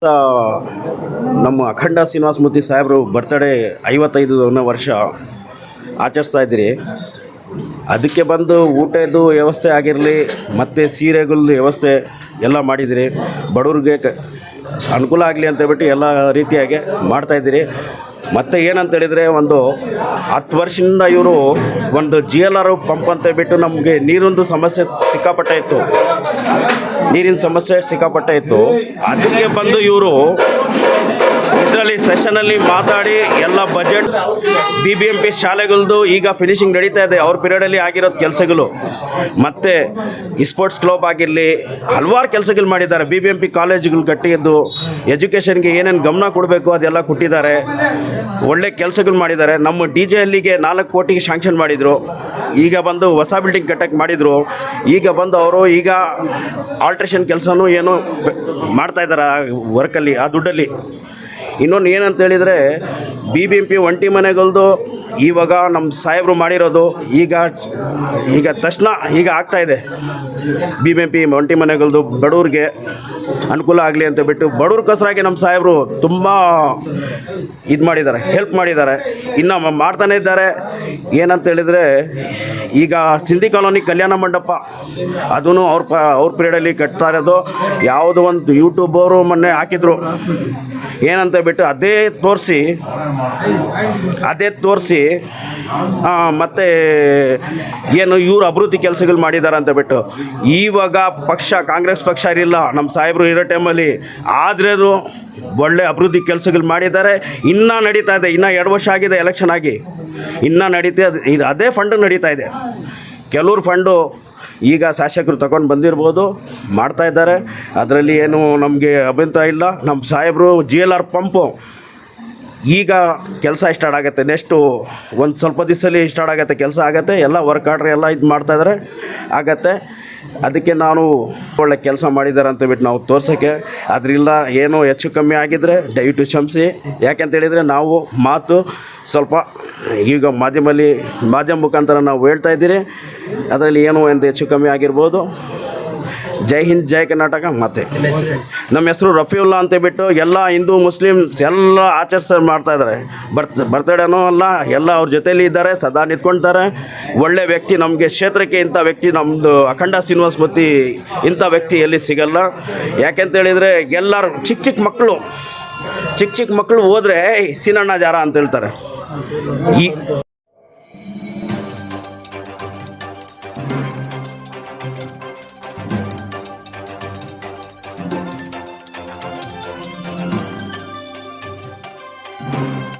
ಆ, ನಮ್ಮ ಅಖಂಡ ಶ್ರೀನಿವಾಸಮೂರ್ತಿ ಸಾಹೇಬರು ಬರ್ತಡೇ 55ನೇ ವರ್ಷ ಆಚರಿಸ್ತಾ ಇದ್ದೀರಿ. ಅದಕ್ಕೆ ಬಂದು ಊಟದ್ದು ವ್ಯವಸ್ಥೆ ಆಗಿರಲಿ ಮತ್ತು ಸೀರೆಗಳದ್ದು ವ್ಯವಸ್ಥೆ ಎಲ್ಲ ಮಾಡಿದಿರಿ. ಬಡವ್ರಿಗೆ ಅನುಕೂಲ ಆಗಲಿ ಅಂತೇಳ್ಬಿಟ್ಟು ಎಲ್ಲ ರೀತಿಯಾಗಿ ಮಾಡ್ತಾಯಿದ್ದೀರಿ. ಮತ್ತು ಏನಂತ ಹೇಳಿದರೆ, ಒಂದು 10 ವರ್ಷದಿಂದ ಇವರು ಒಂದು GLR ಪಂಪ್ ಅಂತೇಳ್ಬಿಟ್ಟು ನಮಗೆ ನೀರಿಂದು ಸಮಸ್ಯೆ ಸಿಕ್ಕಾಪಟ್ಟೆ ಇತ್ತು. ನೀರಿನ ಸಮಸ್ಯೆ ಸಿಕ್ಕಾಪಟ್ಟೆ ಇತ್ತು. ಅದಕ್ಕೆ ಬಂದು ಇವರು ಇದರಲ್ಲಿ ಸೆಷನಲ್ಲಿ ಮಾತಾಡಿ ಎಲ್ಲ ಬಜೆಟ್ BBMP ಶಾಲೆಗಳದ್ದು ಈಗ ಫಿನಿಶಿಂಗ್ ನಡೀತಾ ಇದೆ. ಅವ್ರ ಪೀರಿಯಡಲ್ಲಿ ಆಗಿರೋದು ಕೆಲಸಗಳು ಮತ್ತು ಸ್ಪೋರ್ಟ್ಸ್ ಕ್ಲಬ್ ಆಗಿರಲಿ, ಹಲವಾರು ಕೆಲಸಗಳು ಮಾಡಿದ್ದಾರೆ. BBMP ಕಾಲೇಜುಗಳು ಕಟ್ಟಿದ್ದು, ಎಜುಕೇಷನ್ಗೆ ಏನೇನು ಗಮನ ಕೊಡಬೇಕು ಅದೆಲ್ಲ ಕೊಟ್ಟಿದ್ದಾರೆ. ಒಳ್ಳೆ ಕೆಲಸಗಳು ಮಾಡಿದ್ದಾರೆ. ನಮ್ಮ DJLಗೆ 4 ಕೋಟಿಗೆ ಶಾಂಕ್ಷನ್ ಮಾಡಿದರು. ಈಗ ಬಂದು ಹೊಸ ಬಿಲ್ಡಿಂಗ್ ಕಟ್ಟಕ್ಕೆ ಮಾಡಿದರು. ಈಗ ಬಂದು ಅವರು ಈಗ ಆಲ್ಟ್ರೇಷನ್ ಕೆಲಸನೂ ಏನೋ ಮಾಡ್ತಾಯಿದ್ದಾರೆ ವರ್ಕಲ್ಲಿ, ಆ ದುಡ್ಡಲ್ಲಿ. ಇನ್ನೊಂದು ಏನಂತ ಹೇಳಿದರೆ, BBMP ಒಂಟಿ ಮನೆಗಳದ್ದು ಇವಾಗ ನಮ್ಮ ಸಾಹೇಬರು ಮಾಡಿರೋದು ಈಗ ತಕ್ಷಣ ಈಗ ಆಗ್ತಾಯಿದೆ. BBMP ಒಂಟಿ ಮನೆಗಳದ್ದು ಬಡವ್ರಿಗೆ ಅನುಕೂಲ ಆಗಲಿ ಅಂತ ಬಿಟ್ಟು ಬಡವ್ರಿಗೋಸ್ಕರಾಗಿ ನಮ್ಮ ಸಾಹೇಬರು ತುಂಬ ಇದು ಮಾಡಿದ್ದಾರೆ, ಹೆಲ್ಪ್ ಮಾಡಿದ್ದಾರೆ, ಇನ್ನು ಮಾಡ್ತಾನೇ ಇದ್ದಾರೆ. ಏನಂತ ಹೇಳಿದರೆ, ಈಗ ಸಿಂಧಿ ಕಾಲೋನಿ ಕಲ್ಯಾಣ ಮಂಟಪ ಅದೂ ಅವ್ರ ಪೀರಿಯಡಲ್ಲಿ ಕಟ್ತಾ ಇರೋದು. ಯಾವುದೋ ಒಂದು ಯೂಟ್ಯೂಬರು ಮೊನ್ನೆ ಹಾಕಿದ್ರು ಏನಂತ ಬಿಟ್ಟು ಅದೇ ತೋರಿಸಿ ಮತ್ತು ಏನು ಇವರು ಅಭಿವೃದ್ಧಿ ಕೆಲಸಗಳು ಮಾಡಿದ್ದಾರೆ ಅಂತ ಬಿಟ್ಟು. ಇವಾಗ ಕಾಂಗ್ರೆಸ್ ಪಕ್ಷ ಇರಲಿಲ್ಲ ನಮ್ಮ ಸಾಹೇಬರು ಇರೋ ಟೈಮಲ್ಲಿ, ಆದರೆ ಅದು ಒಳ್ಳೆ ಅಭಿವೃದ್ಧಿ ಕೆಲಸಗಳು ಮಾಡಿದ್ದಾರೆ. ಇನ್ನೂ ನಡೀತಾ ಇದೆ. ಇನ್ನೂ 2 ವರ್ಷ ಆಗಿದೆ ಎಲೆಕ್ಷನ್ ಆಗಿ, ಇನ್ನೂ ನಡೀತಾ ಇದು ಅದೇ ಫಂಡ್ ನಡೀತಾ ಇದೆ. ಕೆಲವ್ರು ಫಂಡು ಈಗ ಶಾಸಕರು ತಗೊಂಡು ಬಂದಿರ್ಬೋದು, ಮಾಡ್ತಾಯಿದ್ದಾರೆ. ಅದರಲ್ಲಿ ಏನು ನಮಗೆ ಅಭ್ಯಂತರ ಇಲ್ಲ. ನಮ್ಮ ಸಾಹೇಬರು GLR ಪಂಪು ಈಗ ಕೆಲಸ ಸ್ಟಾರ್ಟ್ ಆಗುತ್ತೆ. ನೆಕ್ಸ್ಟು ಒಂದು ಸ್ವಲ್ಪ ದಿವಸದಲ್ಲಿ ಸ್ಟಾರ್ಟ್ ಆಗುತ್ತೆ, ಕೆಲಸ ಆಗುತ್ತೆ. ಎಲ್ಲ ವರ್ಕ್ ಆರ್ಡ್ರ್ ಎಲ್ಲ ಇದು ಮಾಡ್ತಾಯಿದ್ದಾರೆ, ಆಗತ್ತೆ. ಅದಕ್ಕೆ ನಾನು ಒಳ್ಳೆ ಕೆಲಸ ಮಾಡಿದ್ದಾರೆ ಅಂತೇಳ್ಬಿಟ್ಟು ನಾವು ತೋರ್ಸೋಕ್ಕೆ. ಅದರಿಂದ ಏನೋ ಹೆಚ್ಚು ಕಮ್ಮಿ ಆಗಿದ್ದರೆ ದಯವಿಟ್ಟು ಕ್ಷಮಿಸಿ. ಯಾಕೆಂತೇಳಿದರೆ ನಾವು ಮಾತು ಸ್ವಲ್ಪ ಈಗ ಮಾಧ್ಯಮ ಮುಖಾಂತರ ನಾವು ಹೇಳ್ತಾ ಇದ್ದೀರಿ. ಅದರಲ್ಲಿ ಏನೋ ಒಂದು ಹೆಚ್ಚು ಕಮ್ಮಿ ಆಗಿರ್ಬೋದು. ಜೈ ಹಿಂದ್, ಜೈ ಕರ್ನಾಟಕ. ಮತ್ತು ನಮ್ಮ ಹೆಸರು ರಫೀವುಲ್ಲಾ ಅಂತೇಳ್ಬಿಟ್ಟು ಎಲ್ಲ ಹಿಂದೂ ಮುಸ್ಲಿಮ್ಸ್ ಎಲ್ಲ ಮಾಡ್ತಾಯಿದ್ದಾರೆ. ಬರ್ತಡೇನೂ ಅಲ್ಲ, ಎಲ್ಲ ಅವ್ರ ಜೊತೆಯಲ್ಲಿ ಇದ್ದಾರೆ, ಸದಾ ನಿಂತ್ಕೊಳ್ತಾರೆ. ಒಳ್ಳೆ ವ್ಯಕ್ತಿ. ನಮಗೆ ಕ್ಷೇತ್ರಕ್ಕೆ ಇಂಥ ವ್ಯಕ್ತಿ, ನಮ್ಮದು ಅಖಂಡ ಶ್ರೀನಿವಾಸಮೂರ್ತಿ ಇಂಥ ವ್ಯಕ್ತಿ ಎಲ್ಲಿ ಸಿಗಲ್ಲ. ಯಾಕೆಂತೇಳಿದರೆ ಎಲ್ಲರೂ ಚಿಕ್ಕ ಮಕ್ಕಳು ಹೋದರೆ ಸೀನಣ್ಣ ಜಾರ ಅಂತ ಹೇಳ್ತಾರೆ. ಈ